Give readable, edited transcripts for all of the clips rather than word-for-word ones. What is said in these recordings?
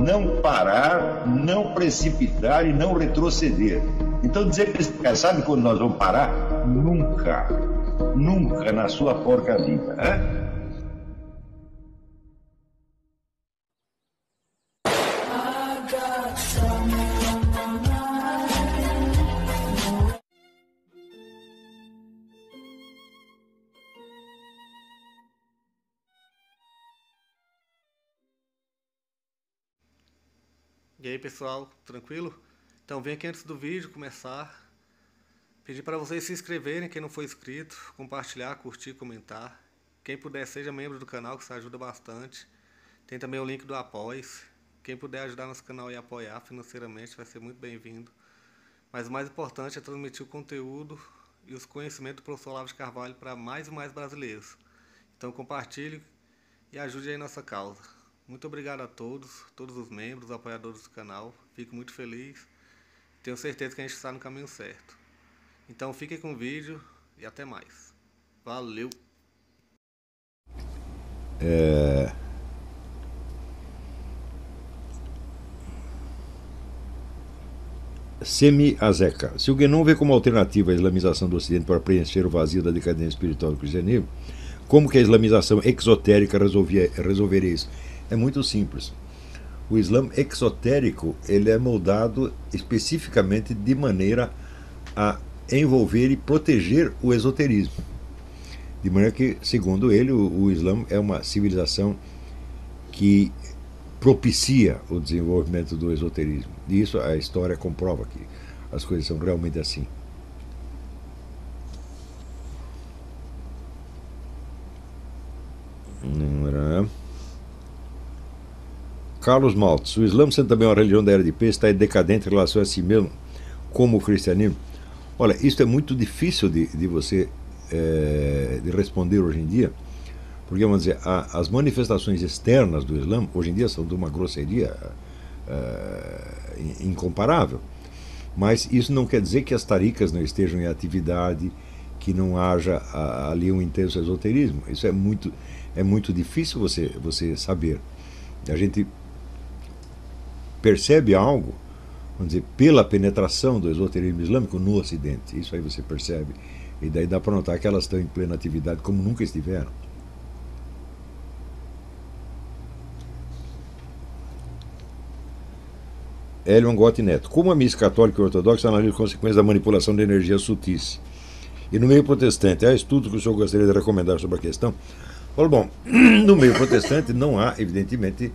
não parar, não precipitar e não retroceder. Então dizer que eles sabe quando nós vamos parar? Nunca. Nunca na sua porca vida. Né? E aí pessoal, tranquilo? Então vem aqui antes do vídeo começar, pedir para vocês se inscreverem, quem não for inscrito, compartilhar, curtir, comentar. Quem puder seja membro do canal, que isso ajuda bastante. Tem também o link do Apoia-se. Quem puder ajudar nosso canal e apoiar financeiramente vai ser muito bem-vindo. Mas o mais importante é transmitir o conteúdo e os conhecimentos do professor Olavo de Carvalho para mais e mais brasileiros. Então compartilhe e ajude aí nossa causa. Muito obrigado a todos os membros, apoiadores do canal. Fico muito feliz. Tenho certeza que a gente está no caminho certo. Então fiquem com o vídeo e até mais. Valeu! Semi Azeca. Se o Guénon vê como alternativa a islamização do Ocidente para preencher o vazio da decadência espiritual do cristianismo, como que a islamização exotérica resolveria isso? É muito simples. O Islã exotérico ele é moldado especificamente de maneira a envolver e proteger o esoterismo. De maneira que, segundo ele, o Islã é uma civilização que propicia o desenvolvimento do esoterismo. E isso a história comprova que as coisas são realmente assim. Carlos Maltz. O Islã, sendo também uma religião da Era de Peixe, está decadente em relação a si mesmo, como o cristianismo. Olha, isso é muito difícil de você de responder hoje em dia, porque, vamos dizer, as manifestações externas do Islã, hoje em dia, são de uma grosseria incomparável. Mas isso não quer dizer que as taricas não estejam em atividade, que não haja ali um intenso esoterismo. Isso é muito difícil você saber. A gente percebe algo, vamos dizer, pela penetração do esoterismo islâmico no Ocidente. Isso aí você percebe. E daí dá para notar que elas estão em plena atividade como nunca estiveram. Hélio Angotti Neto. Como a mística católica e ortodoxa analisa as consequências da manipulação de energias sutis? E no meio protestante, há estudos que o senhor gostaria de recomendar sobre a questão? Olha, bom, no meio protestante não há, evidentemente,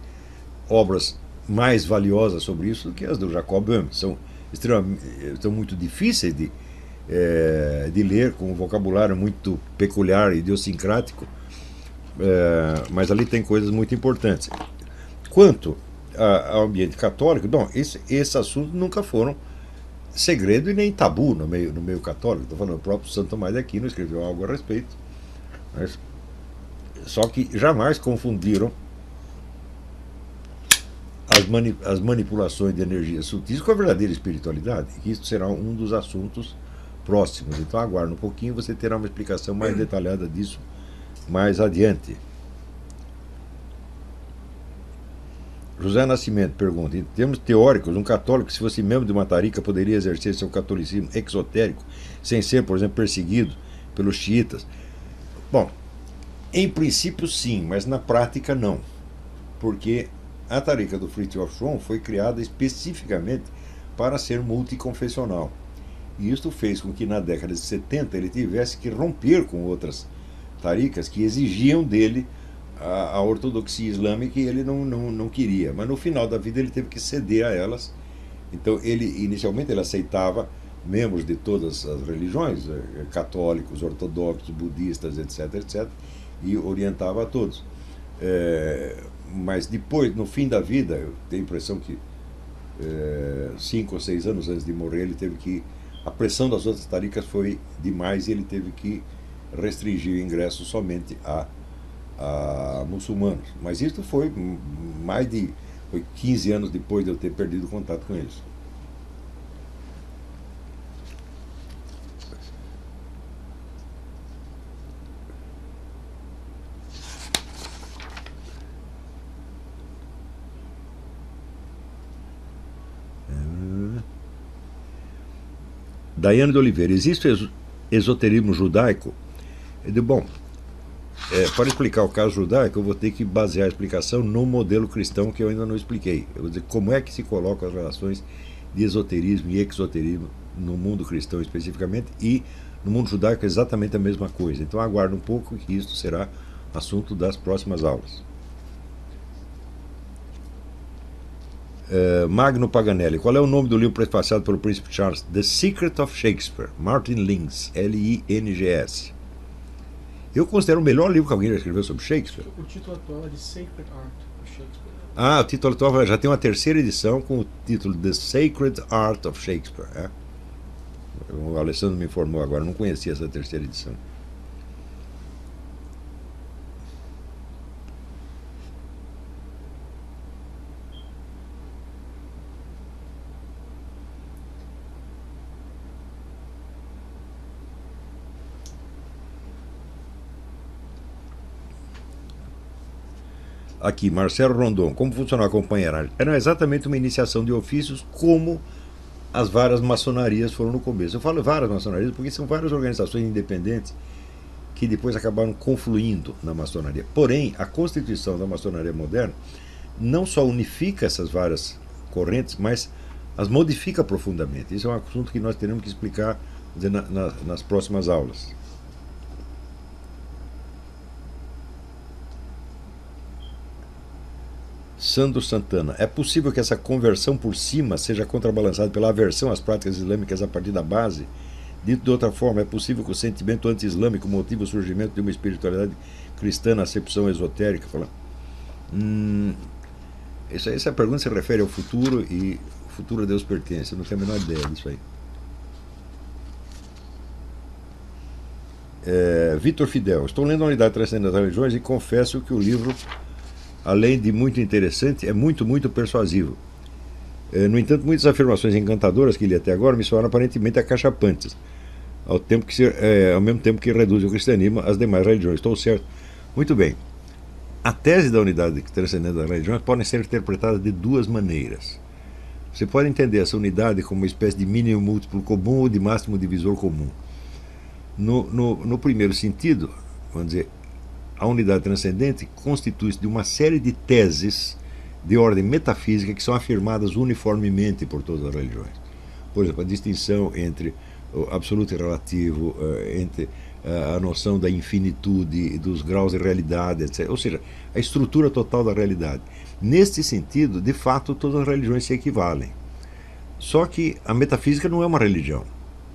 obras mais valiosas sobre isso do que as do Jacob Böhme. São muito difíceis de ler, com um vocabulário muito peculiar, idiosincrático, mas ali tem coisas muito importantes. Quanto ao ambiente católico, não, esses assuntos nunca foram segredo e nem tabu no meio católico. Estou falando, o próprio Santo Tomás de Aquino escreveu algo a respeito, mas, só que jamais confundiram as manipulações de energias sutis com a verdadeira espiritualidade. Isso será um dos assuntos próximos. Então aguarde um pouquinho, você terá uma explicação mais detalhada disso mais adiante. José Nascimento pergunta: em termos teóricos, um católico, se fosse membro de uma tarica, poderia exercer seu catolicismo exotérico sem ser, por exemplo, perseguido pelos xiitas? Bom, em princípio sim, mas na prática não. Porque a tarica do Fridtjof Schwann foi criada especificamente para ser multiconfessional. E isto fez com que na década de 70 ele tivesse que romper com outras taricas que exigiam dele a ortodoxia islâmica, e ele não queria. Mas no final da vida ele teve que ceder a elas. Então inicialmente ele aceitava membros de todas as religiões, católicos, ortodoxos, budistas, etc., e orientava a todos. Mas depois, no fim da vida, eu tenho a impressão que 5 ou 6 anos antes de morrer, ele teve que... A pressão das outras taricas foi demais e ele teve que restringir o ingresso somente a muçulmanos. Mas isso foi foi 15 anos depois de eu ter perdido o contato com eles. Daiane de Oliveira, existe esoterismo judaico? Eu digo, bom, para explicar o caso judaico, eu vou ter que basear a explicação no modelo cristão que eu ainda não expliquei. Eu vou dizer como é que se colocam as relações de esoterismo e exoterismo no mundo cristão especificamente, e no mundo judaico é exatamente a mesma coisa. Então aguarde um pouco que isso será assunto das próximas aulas. Magno Paganelli, qual é o nome do livro prefaciado pelo Príncipe Charles? The Secret of Shakespeare, Martin Lings, Lings. Eu considero o melhor livro que alguém já escreveu sobre Shakespeare. O título atual é The Sacred Art of Shakespeare. Ah, o título atual já tem uma terceira edição com o título The Sacred Art of Shakespeare. O Alessandro me informou agora, não conhecia essa terceira edição. Aqui, Marcelo Rondon, como funciona a companheiragem? Era exatamente uma iniciação de ofícios como as várias maçonarias foram no começo. Eu falo várias maçonarias porque são várias organizações independentes que depois acabaram confluindo na maçonaria. Porém, a constituição da maçonaria moderna não só unifica essas várias correntes, mas as modifica profundamente. Isso é um assunto que nós teremos que explicar nas próximas aulas. Sandro Santana, é possível que essa conversão por cima seja contrabalançada pela aversão às práticas islâmicas a partir da base? Dito de outra forma, é possível que o sentimento anti-islâmico motive o surgimento de uma espiritualidade cristã na acepção esotérica? Essa pergunta se refere ao futuro, e o futuro a Deus pertence. Eu não tenho a menor ideia disso aí. Vitor Fidel, estou lendo a Unidade Transcendente das Religiões e confesso que o livro, além de muito interessante, é muito persuasivo. No entanto, muitas afirmações encantadoras que li até agora me soaram aparentemente acachapantes, ao mesmo tempo que reduzem o cristianismo às demais religiões. Estou certo? Muito bem. A tese da unidade transcendente das religiões pode ser interpretada de duas maneiras. Você pode entender essa unidade como uma espécie de mínimo múltiplo comum ou de máximo divisor comum. No primeiro sentido, vamos dizer, a unidade transcendente constitui-se de uma série de teses de ordem metafísica que são afirmadas uniformemente por todas as religiões. Por exemplo, a distinção entre o absoluto e relativo, entre a noção da infinitude, dos graus de realidade, etc. Ou seja, a estrutura total da realidade. Neste sentido, de fato, todas as religiões se equivalem. Só que a metafísica não é uma religião.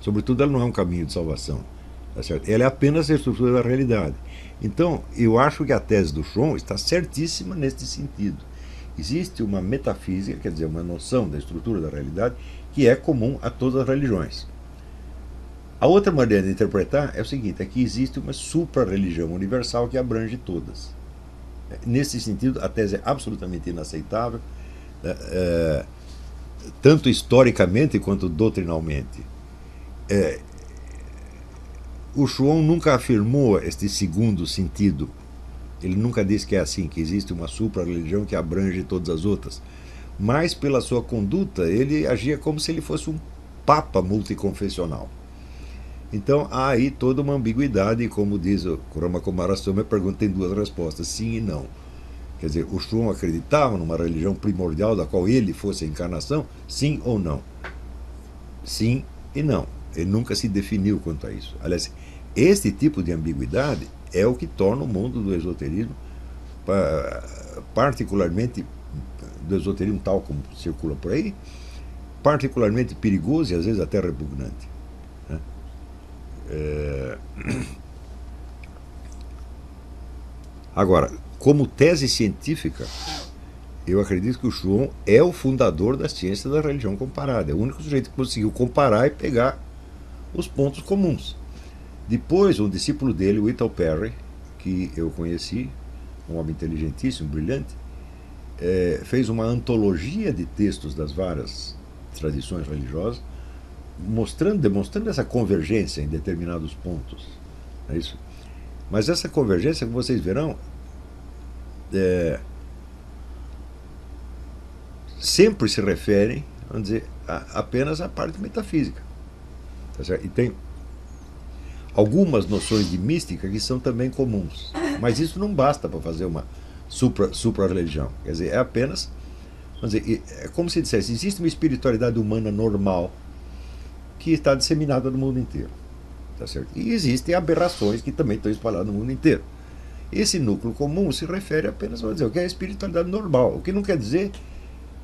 Sobretudo, ela não é um caminho de salvação. Tá certo? Ela é apenas a estrutura da realidade. Então, eu acho que a tese do Schromm está certíssima neste sentido. Existe uma metafísica, quer dizer, uma noção da estrutura da realidade, que é comum a todas as religiões. A outra maneira de interpretar é o seguinte, é que existe uma supra-religião universal que abrange todas. Nesse sentido, a tese é absolutamente inaceitável, tanto historicamente quanto doutrinalmente. O Schromm nunca afirmou este segundo sentido. Ele nunca disse que é assim, que existe uma supra-religião que abrange todas as outras. Mas, pela sua conduta, ele agia como se ele fosse um papa multiconfessional. Então, há aí toda uma ambiguidade, e como diz o Kurama Kumarasamy, a pergunta tem duas respostas, sim e não. Quer dizer, o Schromm acreditava numa religião primordial da qual ele fosse a encarnação? Sim ou não? Sim e não. Ele nunca se definiu quanto a isso. Aliás, este tipo de ambiguidade é o que torna o mundo do esoterismo, particularmente do esoterismo tal como circula por aí, particularmente perigoso e às vezes até repugnante. Agora, como tese científica, eu acredito que o Schromm é o fundador da ciência da religião comparada. É o único sujeito que conseguiu comparar e pegar os pontos comuns. Depois, um discípulo dele, o Ethel Perry, que eu conheci, um homem inteligentíssimo, brilhante, fez uma antologia de textos das várias tradições religiosas, demonstrando essa convergência em determinados pontos. É isso? Mas essa convergência, como vocês verão, sempre se refere, vamos dizer, apenas à parte metafísica. Tá certo? E tem algumas noções de mística que são também comuns. Mas isso não basta para fazer uma supra-religião. Quer dizer, é apenas... Vamos dizer, é como se dissesse, existe uma espiritualidade humana normal que está disseminada no mundo inteiro. Tá certo? E existem aberrações que também estão espalhadas no mundo inteiro. Esse núcleo comum se refere apenas, vamos dizer, o que é a espiritualidade normal. O que não quer dizer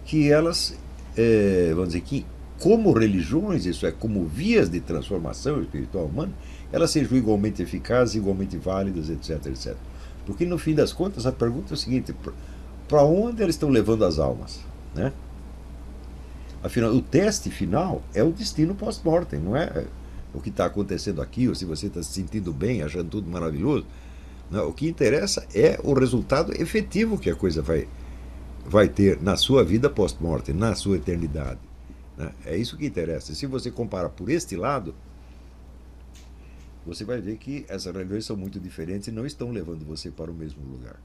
que elas, vamos dizer, que como religiões, isso é, como vias de transformação espiritual humana, elas sejam igualmente eficazes, igualmente válidas, etc, etc. Porque, no fim das contas, a pergunta é o seguinte: para onde eles estão levando as almas? Né? Afinal, o teste final é o destino pós-mortem, não é o que está acontecendo aqui, ou se você está se sentindo bem, achando tudo maravilhoso. Não, o que interessa é o resultado efetivo que a coisa vai ter na sua vida pós-morte, na sua eternidade. Né? É isso que interessa. Se você compara por este lado, você vai ver que essas religiões são muito diferentes e não estão levando você para o mesmo lugar.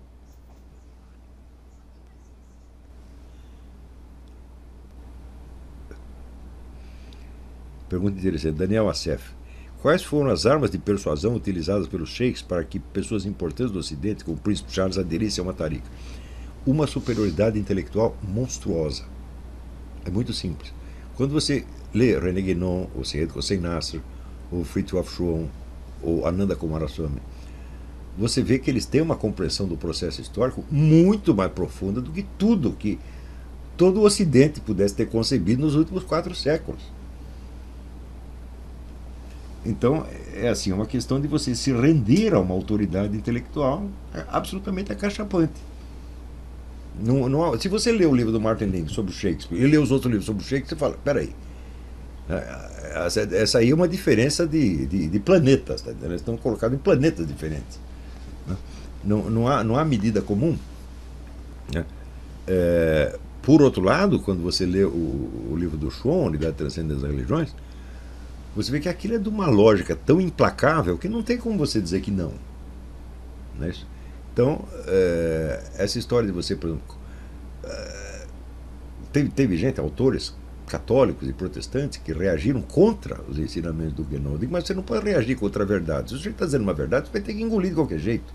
Pergunta interessante. Daniel Assef. Quais foram as armas de persuasão utilizadas pelos sheiks para que pessoas importantes do Ocidente, como o príncipe Charles, aderissem a uma tariqa? Uma superioridade intelectual monstruosa. É muito simples. Quando você lê René Guénon, ou Syed Hossein Nasr, ou Fritjof Schuon, ou Ananda Coomaraswamy, você vê que eles têm uma compreensão do processo histórico muito mais profunda do que tudo que todo o Ocidente pudesse ter concebido nos últimos 4 séculos. Então, é assim, uma questão de você se render a uma autoridade intelectual absolutamente acachapante. Se você lê o livro do Martin Link sobre Shakespeare e lê os outros livros sobre Shakespeare, você fala, peraí, essa aí é uma diferença de planetas, tá? Eles estão colocados em planetas diferentes. Não há medida comum. Né? Por outro lado, quando você lê o livro do Schuon, Unidade Transcendente das Religiões, você vê que aquilo é de uma lógica tão implacável que não tem como você dizer que não. Não é isso? Então, essa história de você, por exemplo, teve gente, autores católicos e protestantes, que reagiram contra os ensinamentos do Guénon. Eu digo, mas você não pode reagir contra a verdade. Se o sujeito está dizendo uma verdade, você vai ter que engolir de qualquer jeito.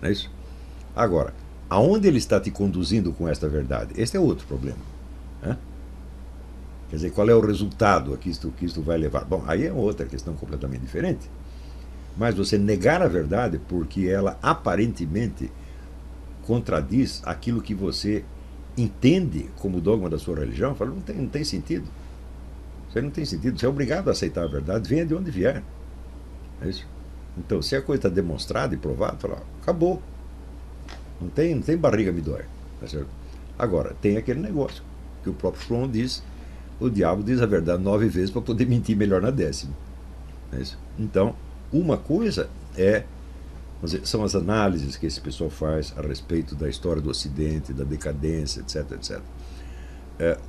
Não é isso? Agora, aonde ele está te conduzindo com esta verdade? Esse é outro problema. Né? Quer dizer, qual é o resultado que isto vai levar? Bom, aí é outra questão completamente diferente. Mas você negar a verdade porque ela aparentemente contradiz aquilo que você entende como dogma da sua religião, fala, não tem sentido. Isso aí não tem sentido. Você é obrigado a aceitar a verdade, venha de onde vier. É isso? Então, se a coisa está demonstrada e provada, fala, acabou. Não tem barriga me dói. Tá certo? Agora, tem aquele negócio que o próprio Schuon diz. O diabo diz a verdade 9 vezes para poder mentir melhor na 10ª. É isso? Então, uma coisa são as análises que esse pessoal faz a respeito da história do Ocidente, da decadência, etc, etc.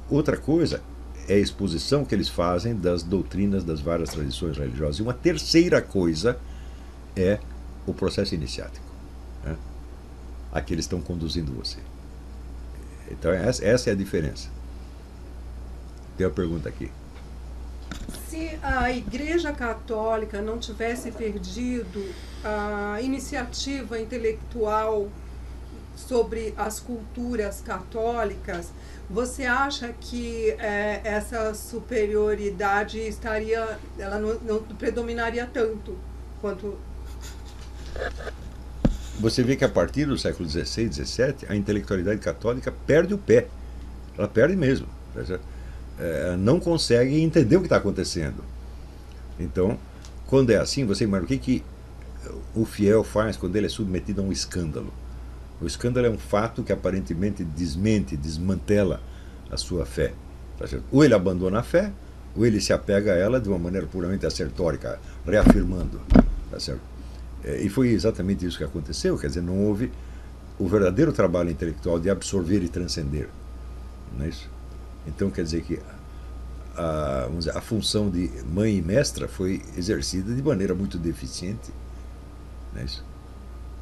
Outra coisa é a exposição que eles fazem das doutrinas das várias tradições religiosas. E uma terceira coisa é o processo iniciático, né? A que eles estão conduzindo você. Então, essa é a diferença. Tem uma pergunta aqui. Se a Igreja Católica não tivesse perdido a iniciativa intelectual sobre as culturas católicas, você acha que essa superioridade ela não predominaria tanto quanto... Você vê que a partir do século XVI, XVII, a intelectualidade católica perde o pé. Ela perde mesmo. Não consegue entender o que está acontecendo. Então, quando é assim, você imagina o que o fiel faz quando ele é submetido a um escândalo. O escândalo é um fato que aparentemente desmantela a sua fé. Tá certo? Ou ele abandona a fé, ou ele se apega a ela de uma maneira puramente assertórica, reafirmando. Tá certo? E foi exatamente isso que aconteceu. Quer dizer, não houve o verdadeiro trabalho intelectual de absorver e transcender. Não é isso? Então, quer dizer que a função de mãe e mestra foi exercida de maneira muito deficiente. Não é isso?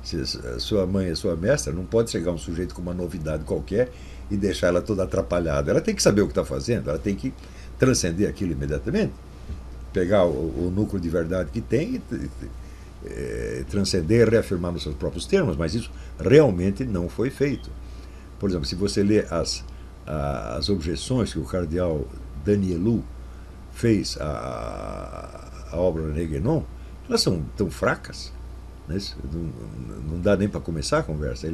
Se a sua mãe é sua mestra, não pode chegar um sujeito com uma novidade qualquer e deixar ela toda atrapalhada. Ela tem que saber o que está fazendo, ela tem que transcender aquilo imediatamente. pegar o núcleo de verdade que tem e transcender, reafirmar nos seus próprios termos, mas isso realmente não foi feito. Por exemplo, se você lê as objeções que o cardeal Danielou fez à obra René Guénon, elas são tão fracas, né? Não dá nem para começar a conversa.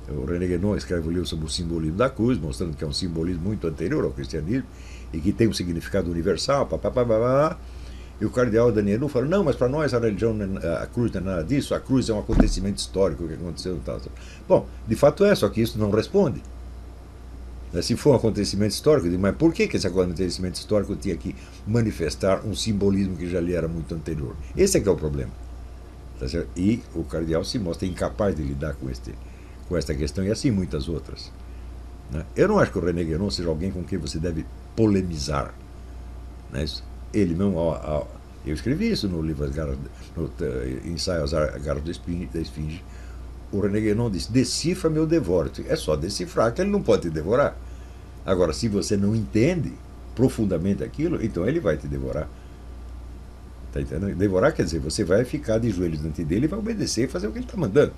O René Guénon escreve um livro sobre o simbolismo da cruz, mostrando que é um simbolismo muito anterior ao cristianismo e que tem um significado universal, e o cardeal Danielou fala, não, mas para nós a religião, a cruz não é nada disso, a cruz é um acontecimento histórico que aconteceu. Bom, de fato é, só que isso não responde. Se for um acontecimento histórico, mas por que esse acontecimento histórico tinha que manifestar um simbolismo que já lhe era muito anterior? Esse é que é o problema. Tá certo? E o cardeal se mostra incapaz de lidar com esta questão e assim muitas outras. Né? Eu não acho que o René Guénon seja alguém com quem você deve polemizar. Né? Ele mesmo, eu escrevi isso no livro no ensaio As Garras da Esfinge. O René Guénon disse, decifra-me ou devoro-te. É só decifrar que ele não pode te devorar. Agora, se você não entende profundamente aquilo, então ele vai te devorar. Tá entendendo? Devorar quer dizer, você vai ficar de joelhos diante dele e vai obedecer e fazer o que ele está mandando.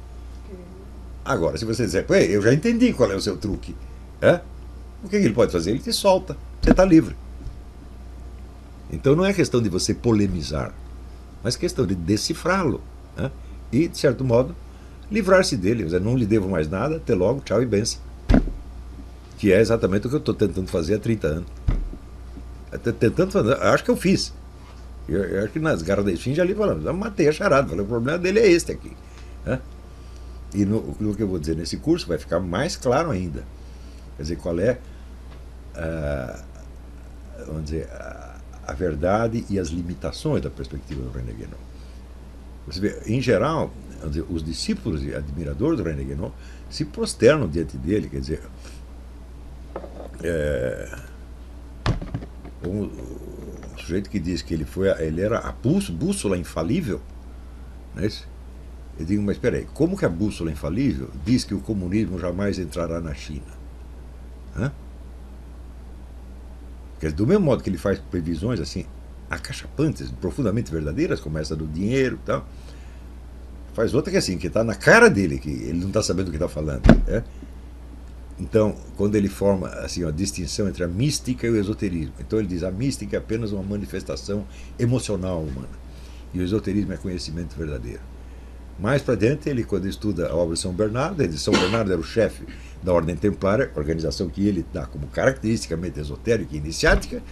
Agora, se você disser, eu já entendi qual é o seu truque, o que ele pode fazer? Ele te solta, você está livre. Então não é questão de você polemizar, mas questão de decifrá-lo, e, de certo modo, livrar-se dele. Não lhe devo mais nada, até logo, tchau e benção. Que é exatamente o que eu estou tentando fazer há 30 anos. Tentando fazer, acho que eu fiz. Eu acho que nas Garras da Esfinge ali falando, eu matei a charada, falei, o problema dele é este aqui. E no que eu vou dizer nesse curso vai ficar mais claro ainda. Quer dizer, qual é vamos dizer, a verdade e as limitações da perspectiva do René Guénon. Você vê, em geral, os discípulos e admiradores do René Guénon se prosternam diante dele, quer dizer, o sujeito que diz que ele era a bússola infalível, não é isso? Eu digo, mas espera aí, como que a bússola infalível diz que o comunismo jamais entrará na China? Porque do mesmo modo que ele faz previsões assim, acachapantes, profundamente verdadeiras, como essa do dinheiro e tal, faz outra que assim, que está na cara dele, que ele não está sabendo o que está falando. Então, quando ele forma assim, a distinção entre a mística e o esoterismo, então ele diz, a mística é apenas uma manifestação emocional humana, e o esoterismo é conhecimento verdadeiro. Mais para diante, ele, quando estuda a obra de São Bernardo, ele diz, São Bernardo era o chefe da Ordem Templária, organização que ele dá como caracteristicamente esotérica e iniciática,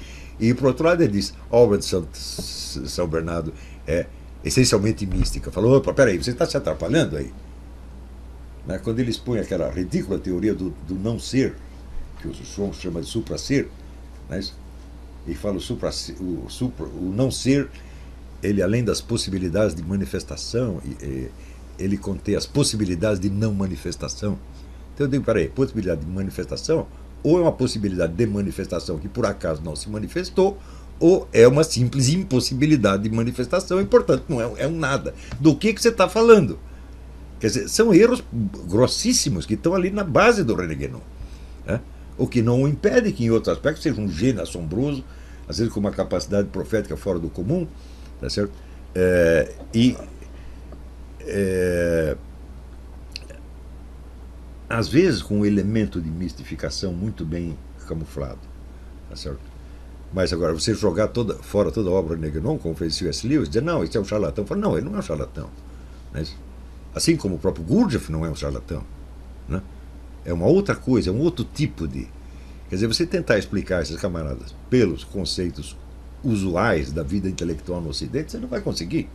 e por outro lado ele diz, a obra de São Bernardo é essencialmente mística. Falou, opa, peraí, você está se atrapalhando aí? Quando ele expõe aquela ridícula teoria do não ser, que o João chama de supra-ser, e fala o não ser, ele além das possibilidades de manifestação, ele contém as possibilidades de não manifestação. Então eu digo, peraí, possibilidade de manifestação, ou é uma possibilidade de manifestação que por acaso não se manifestou, ou é uma simples impossibilidade de manifestação e, portanto, não é um nada. Do que você está falando? Quer dizer, são erros grossíssimos que estão ali na base do René Guénon. O que não o impede que, em outros aspectos, seja um gênio assombroso, às vezes com uma capacidade profética fora do comum, tá certo? Às vezes com um elemento de mistificação muito bem camuflado, tá certo? Mas agora, você jogar fora toda a obra de Guénon, como fez C.S. Lewis, dizer, não, isso é um charlatão. Fala, não, ele não é um charlatão. Assim como o próprio Gurdjieff não é um charlatão. É uma outra coisa, é um outro tipo de... Quer dizer, você tentar explicar esses camaradas pelos conceitos usuais da vida intelectual no Ocidente, você não vai conseguir.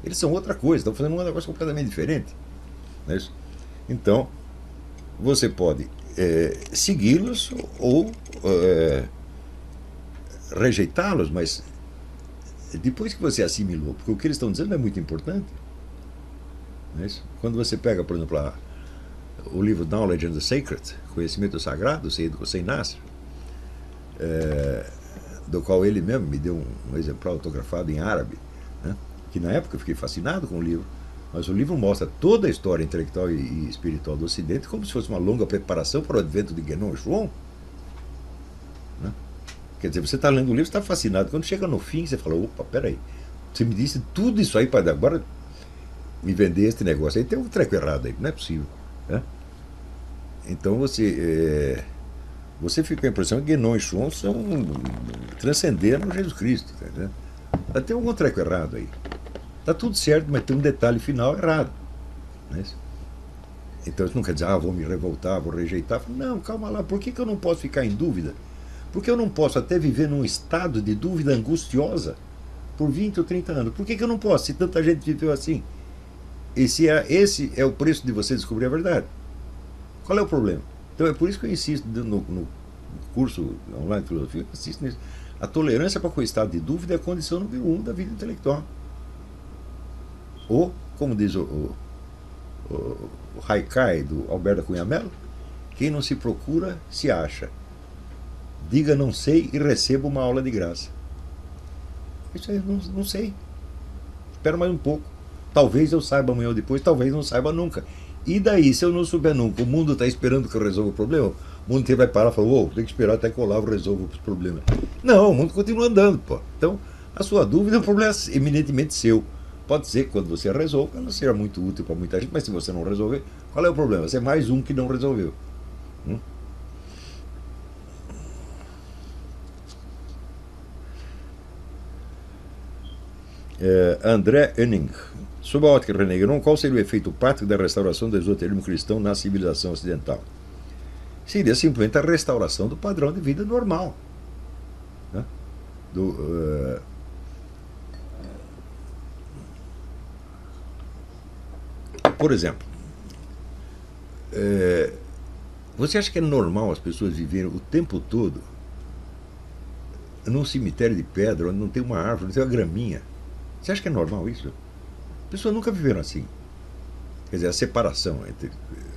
Eles são outra coisa, estão fazendo um negócio completamente diferente. Não é isso? Então, você pode segui-los ou rejeitá-los, mas depois que você assimilou, porque o que eles estão dizendo é muito importante. Não é isso? Quando você pega, por exemplo, o livro Knowledge and the Sacred, Conhecimento Sagrado, do Hussein Nasr, do qual ele mesmo me deu um exemplar autografado em árabe, que na época eu fiquei fascinado com o livro, mas o livro mostra toda a história intelectual e espiritual do Ocidente como se fosse uma longa preparação para o advento de Guénon e Schwann. Quer dizer, você está lendo o livro, está fascinado. Quando chega no fim, você fala, opa, peraí, você me disse tudo isso aí para agora me vender este negócio. Aí tem um treco errado aí, não é possível. Né? Então você fica com a impressão que Guénon e Schwann transcenderam Jesus Cristo. Tá, tem algum treco errado aí. Está tudo certo, mas tem um detalhe final errado. Né? Então isso não quer dizer, vou me revoltar, vou rejeitar. Não, calma lá, por que eu não posso ficar em dúvida? Porque eu não posso até viver num estado de dúvida angustiosa por 20 ou 30 anos. Por que eu não posso, se tanta gente viveu assim? Esse é o preço de você descobrir a verdade. Qual é o problema? Então é por isso que eu insisto no curso online de filosofia, eu insisto nisso. A tolerância para com o estado de dúvida é a condição número 1 da vida intelectual. Ou, como diz o Haikai do Alberto Cunha Mello, quem não se procura, se acha. Diga não sei e receba uma aula de graça. Isso aí, não sei. Espera mais um pouco. Talvez eu saiba amanhã ou depois, talvez não saiba nunca. E daí, se eu não souber nunca, o mundo está esperando que eu resolva o problema? O mundo inteiro vai parar e falar, tem que esperar até que o Olavo resolva os problemas. Não, o mundo continua andando, pô. Então, a sua dúvida é um problema eminentemente seu. Pode ser que quando você resolva, ela seja muito útil para muita gente, mas se você não resolver, qual é o problema? Você é mais um que não resolveu. André Henning. Sob a ótica de René Guénon, qual seria o efeito prático da restauração do esoterismo cristão na civilização ocidental? Seria simplesmente a restauração do padrão de vida normal. Né? Por exemplo, você acha que é normal as pessoas viverem o tempo todo num cemitério de pedra, onde não tem uma árvore, não tem uma graminha? Você acha que é normal isso? As pessoas nunca viveram assim. Quer dizer, a separação entre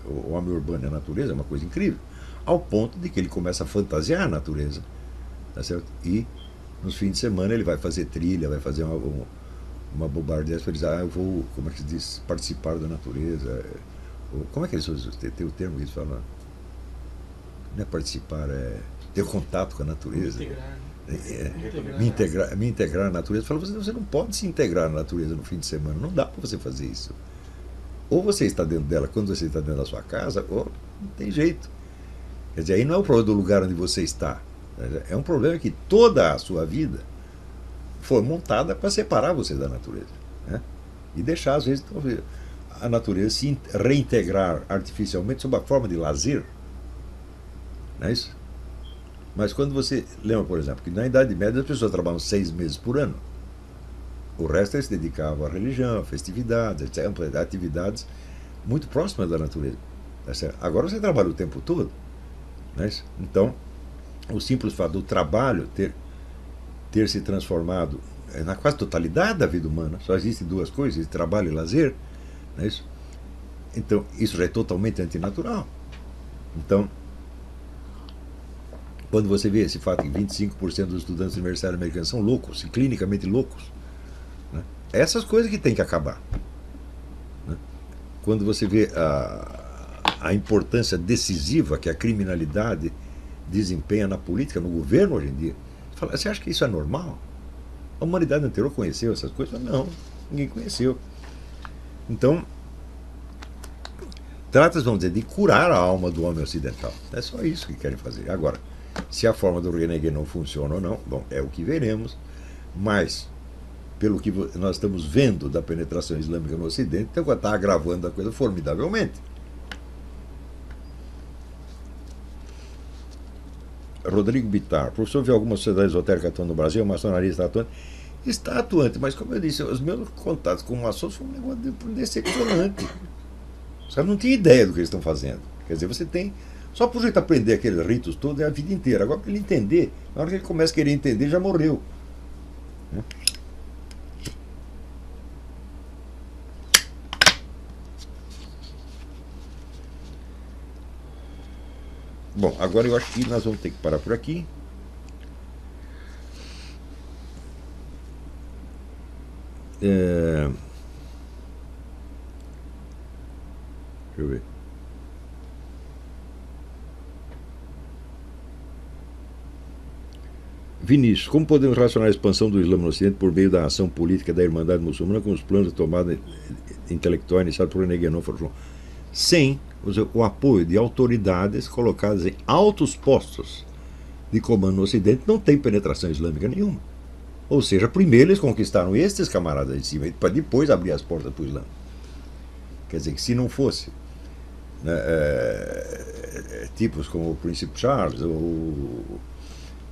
o homem urbano e a natureza é uma coisa incrível, ao ponto de que ele começa a fantasiar a natureza. Tá certo? E nos fins de semana ele vai fazer trilha, vai fazer uma bobagem dessa para dizer, eu vou, como é que se diz, participar da natureza. Como é que eles usam? Tem o termo que eles falam? Não é participar, é ter contato com a natureza. Me integrar na natureza. Fala, você não pode se integrar na natureza no fim de semana, não dá para você fazer isso. Ou você está dentro dela quando você está dentro da sua casa, ou não tem jeito. Quer dizer, aí não é o problema do lugar onde você está, é um problema que toda a sua vida foi montada para separar você da natureza, né? E deixar, às vezes, a natureza se reintegrar artificialmente sob a forma de lazer. Não é isso? Mas quando você lembra, por exemplo, que na Idade Média as pessoas trabalhavam 6 meses por ano. O resto eles se dedicavam à religião, festividades, etc., atividades muito próximas da natureza. Agora você trabalha o tempo todo. Não é isso? Então, o simples fato do trabalho ter se transformado na quase totalidade da vida humana, só existem duas coisas, trabalho e lazer. Não é isso? Então, isso já é totalmente antinatural. Então, quando você vê esse fato que 25% dos estudantes universitários americanos são loucos, clinicamente loucos, né? Essas coisas que tem que acabar. Né? Quando você vê a importância decisiva que a criminalidade desempenha na política, no governo hoje em dia, você acha que isso é normal? A humanidade anterior conheceu essas coisas? Não, ninguém conheceu. Então, trata-se, vamos dizer, de curar a alma do homem ocidental. É só isso que querem fazer. Agora, se a forma do René Guénon funciona ou não, bom, é o que veremos, mas pelo que nós estamos vendo da penetração islâmica no Ocidente, então está agravando a coisa formidavelmente. Rodrigo Bittar, professor, vê alguma sociedade esotérica atuando no Brasil, a maçonaria está atuando? Está atuante, mas como eu disse, os meus contatos com maçons foi um negócio decepcionante. Os caras não tinham ideia do que eles estão fazendo. Quer dizer, você tem... Só por jeito aprender aqueles ritos todos é a vida inteira. Agora, para ele entender, na hora que ele começa a querer entender, já morreu. Bom, agora eu acho que nós vamos ter que parar por aqui. Deixa eu ver. Vinícius, como podemos relacionar a expansão do Islã no Ocidente por meio da ação política da Irmandade Muçulmana com os planos de tomada intelectual iniciados por René Guénon? Sem o apoio de autoridades colocadas em altos postos de comando no Ocidente, não tem penetração islâmica nenhuma. Ou seja, primeiro eles conquistaram estes camaradas de cima, para depois abrir as portas para o Islã. Quer dizer, que se não fosse, né, tipos como o Príncipe Charles, ou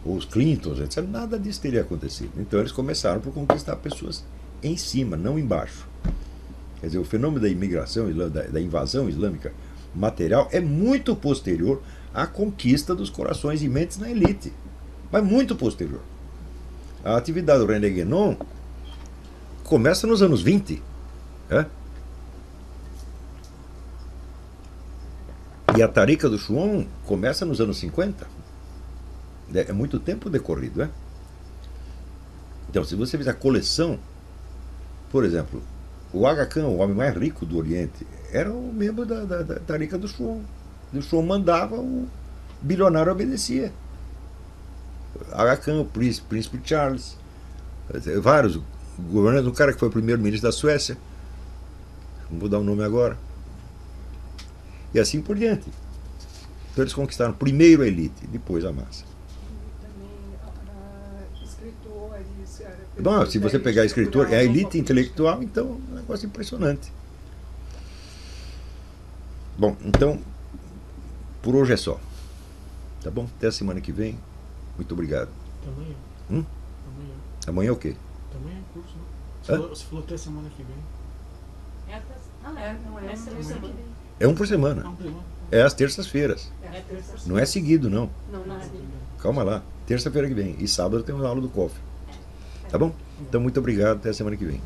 os Clintons, etc., nada disso teria acontecido. Então eles começaram por conquistar pessoas em cima, não embaixo. Quer dizer, o fenômeno da imigração, da invasão islâmica material é muito posterior à conquista dos corações e mentes na elite. Mas muito posterior. A atividade do René Guénon começa nos anos 20. E a Tariqa do Shuon começa nos anos 50. É muito tempo decorrido. Então, se você fizer a coleção, por exemplo, o Aga Khan, o homem mais rico do Oriente, era um membro da Tariqa do Shuon. O Shuon mandava, o bilionário obedecia. Aga Khan, o príncipe Charles, vários governantes, um cara que foi primeiro-ministro da Suécia, não vou dar o nome agora, e assim por diante. Então eles conquistaram primeiro a elite, depois a massa. Bom, se você pegar escritor, é a elite intelectual, então é um negócio impressionante. Bom, então, por hoje é só. Tá bom? Até a semana que vem. Muito obrigado. Amanhã. Amanhã. Amanhã é o quê? Amanhã é curso, né? Você falou até semana que vem. É um por semana. É às terças-feiras. Não é seguido, não. Não é seguido. Calma lá. Terça-feira que vem. E sábado tem uma aula do COF. Tá bom? Então, muito obrigado. Até a semana que vem.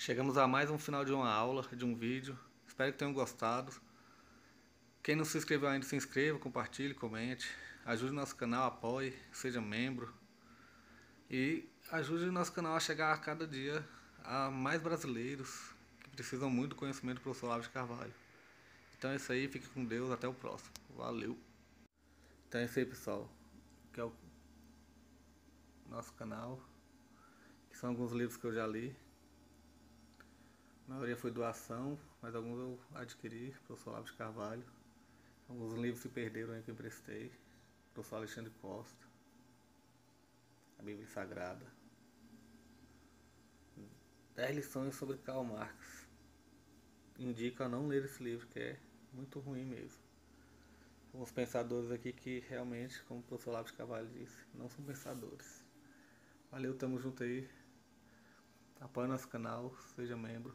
Chegamos a mais um final de uma aula, de um vídeo. Espero que tenham gostado. Quem não se inscreveu ainda, se inscreva, compartilhe, comente. Ajude o nosso canal, apoie, seja membro. E ajude o nosso canal a chegar a cada dia a mais brasileiros que precisam muito do conhecimento do professor Olavo de Carvalho. Então é isso aí, fique com Deus, até o próximo. Valeu! Então é isso aí, pessoal. Que é o nosso canal. Que são alguns livros que eu já li. A maioria foi doação, mas alguns eu adquiri, professor Olavo de Carvalho. Alguns livros se perderam aí que eu emprestei. Professor Alexandre Costa. A Bíblia Sagrada. 10 lições sobre Karl Marx. Indico a não ler esse livro, que é muito ruim mesmo. Alguns pensadores aqui que realmente, como o professor Olavo de Carvalho disse, não são pensadores. Valeu, tamo junto aí. Apoie nosso canal, seja membro.